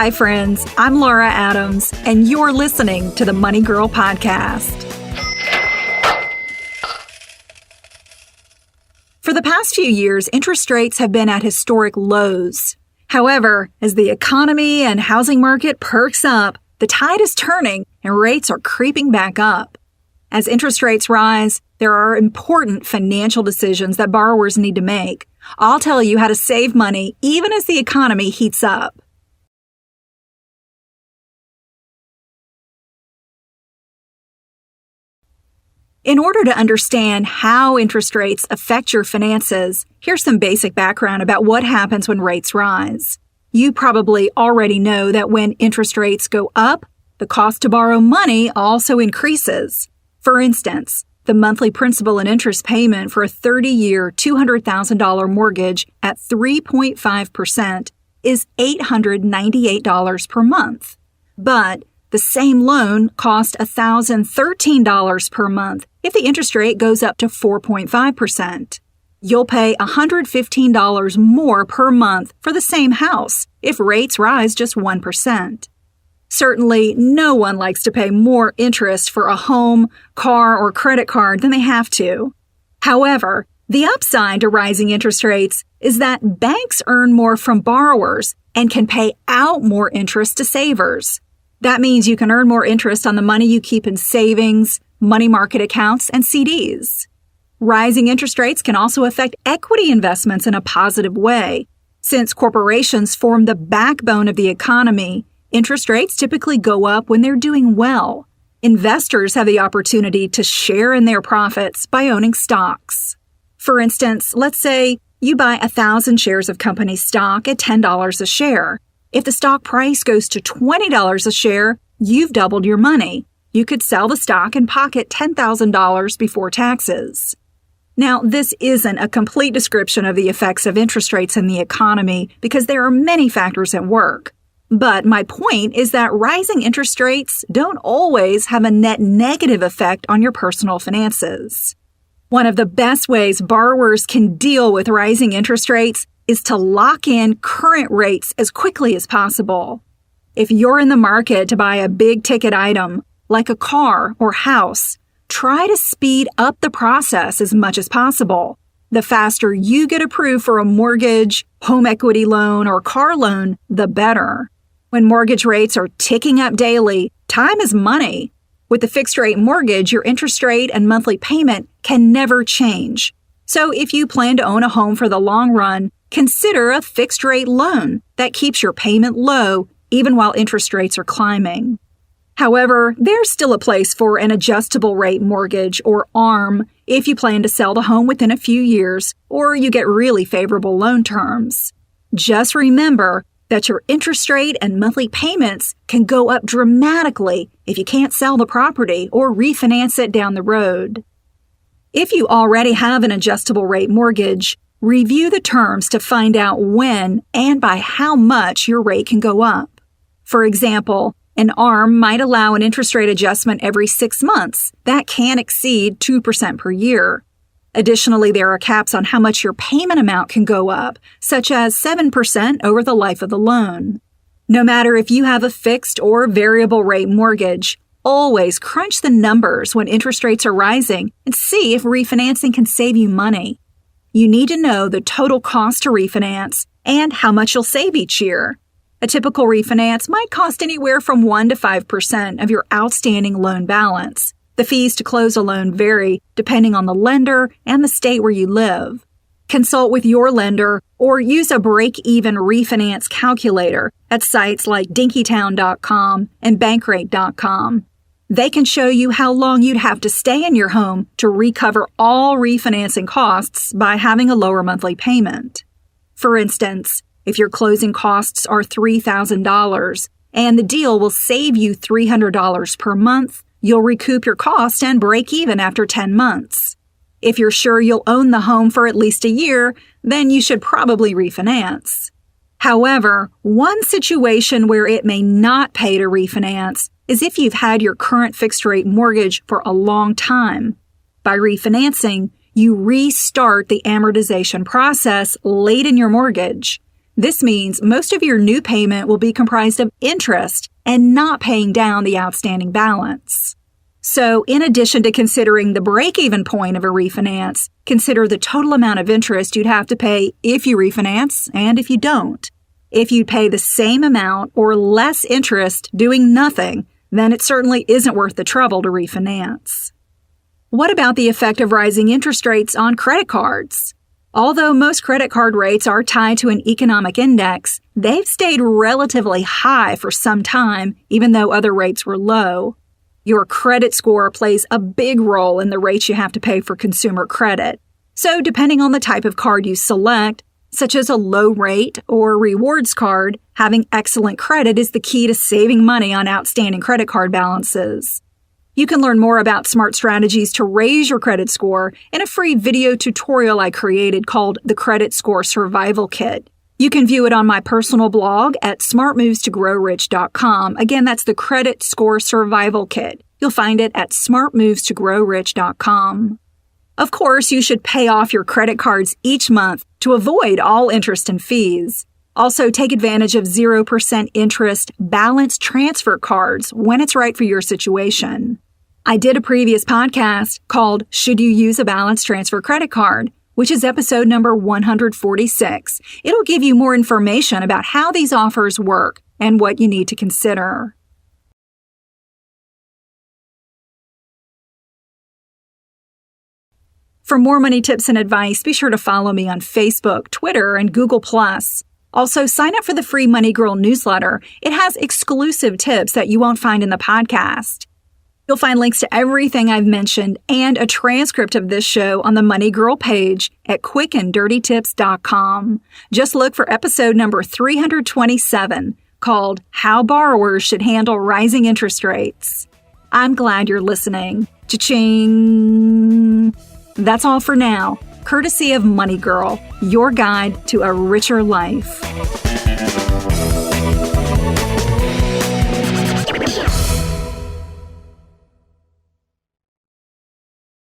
Hi, friends. I'm Laura Adams, and you're listening to the Money Girl Podcast. For the past few years, interest rates have been at historic lows. However, as the economy and housing market perks up, the tide is turning and rates are creeping back up. As interest rates rise, there are important financial decisions that borrowers need to make. I'll tell you how to save money even as the economy heats up. In order to understand how interest rates affect your finances, here's some basic background about what happens when rates rise. You probably already know that when interest rates go up, the cost to borrow money also increases. For instance, the monthly principal and interest payment for a 30-year, $200,000 mortgage at 3.5% is $898 per month. But the same loan costs $1,013 per month if the interest rate goes up to 4.5%. You'll pay $115 more per month for the same house if rates rise just 1%. Certainly, no one likes to pay more interest for a home, car, or credit card than they have to. However, the upside to rising interest rates is that banks earn more from borrowers and can pay out more interest to savers. That means you can earn more interest on the money you keep in savings, money market accounts, and CDs. Rising interest rates can also affect equity investments in a positive way. Since corporations form the backbone of the economy, interest rates typically go up when they're doing well. Investors have the opportunity to share in their profits by owning stocks. For instance, let's say you buy 1,000 shares of company stock at $10 a share. If the stock price goes to $20 a share, you've doubled your money. You could sell the stock and pocket $10,000 before taxes. Now, this isn't a complete description of the effects of interest rates in the economy because there are many factors at work. But my point is that rising interest rates don't always have a net negative effect on your personal finances. One of the best ways borrowers can deal with rising interest rates is to lock in current rates as quickly as possible. If you're in the market to buy a big-ticket item, like a car or house, try to speed up the process as much as possible. The faster you get approved for a mortgage, home equity loan, or car loan, the better. When mortgage rates are ticking up daily, time is money. With the fixed-rate mortgage, your interest rate and monthly payment can never change. So if you plan to own a home for the long run, consider a fixed-rate loan that keeps your payment low even while interest rates are climbing. However, there's still a place for an adjustable-rate mortgage, or ARM, if you plan to sell the home within a few years or you get really favorable loan terms. Just remember that your interest rate and monthly payments can go up dramatically if you can't sell the property or refinance it down the road. If you already have an adjustable-rate mortgage, review the terms to find out when and by how much your rate can go up. For example, an ARM might allow an interest rate adjustment every 6 months that can exceed 2% per year. Additionally, there are caps on how much your payment amount can go up, such as 7% over the life of the loan. No matter if you have a fixed or variable rate mortgage, always crunch the numbers when interest rates are rising and see if refinancing can save you money. You need to know the total cost to refinance and how much you'll save each year. A typical refinance might cost anywhere from 1 to 5% of your outstanding loan balance. The fees to close a loan vary depending on the lender and the state where you live. Consult with your lender or use a break-even refinance calculator at sites like dinkytown.com and bankrate.com. They can show you how long you'd have to stay in your home to recover all refinancing costs by having a lower monthly payment. For instance, if your closing costs are $3,000 and the deal will save you $300 per month, you'll recoup your cost and break even after 10 months. If you're sure you'll own the home for at least a year, then you should probably refinance. However, one situation where it may not pay to refinance is if you've had your current fixed-rate mortgage for a long time. By refinancing, you restart the amortization process late in your mortgage. This means most of your new payment will be comprised of interest and not paying down the outstanding balance. So, in addition to considering the break-even point of a refinance, consider the total amount of interest you'd have to pay if you refinance and if you don't. If you'd pay the same amount or less interest doing nothing, then it certainly isn't worth the trouble to refinance. What about the effect of rising interest rates on credit cards? Although most credit card rates are tied to an economic index, they've stayed relatively high for some time, even though other rates were low. Your credit score plays a big role in the rates you have to pay for consumer credit. So, depending on the type of card you select, such as a low rate or rewards card, having excellent credit is the key to saving money on outstanding credit card balances. You can learn more about smart strategies to raise your credit score in a free video tutorial I created called the Credit Score Survival Kit. You can view it on my personal blog at smartmovestogrowrich.com. Again, that's the Credit Score Survival Kit. You'll find it at smartmovestogrowrich.com. Of course, you should pay off your credit cards each month to avoid all interest and fees. Also, take advantage of 0% interest balance transfer cards when it's right for your situation. I did a previous podcast called Should You Use a Balance Transfer Credit Card?, which is episode number 146. It'll give you more information about how these offers work and what you need to consider. For more money tips and advice, be sure to follow me on Facebook, Twitter, and Google+. Also, sign up for the free Money Girl newsletter. It has exclusive tips that you won't find in the podcast. You'll find links to everything I've mentioned and a transcript of this show on the Money Girl page at quickanddirtytips.com. Just look for episode number 327, called How Borrowers Should Handle Rising Interest Rates. I'm glad you're listening. Cha-ching! That's all for now, courtesy of Money Girl, your guide to a richer life.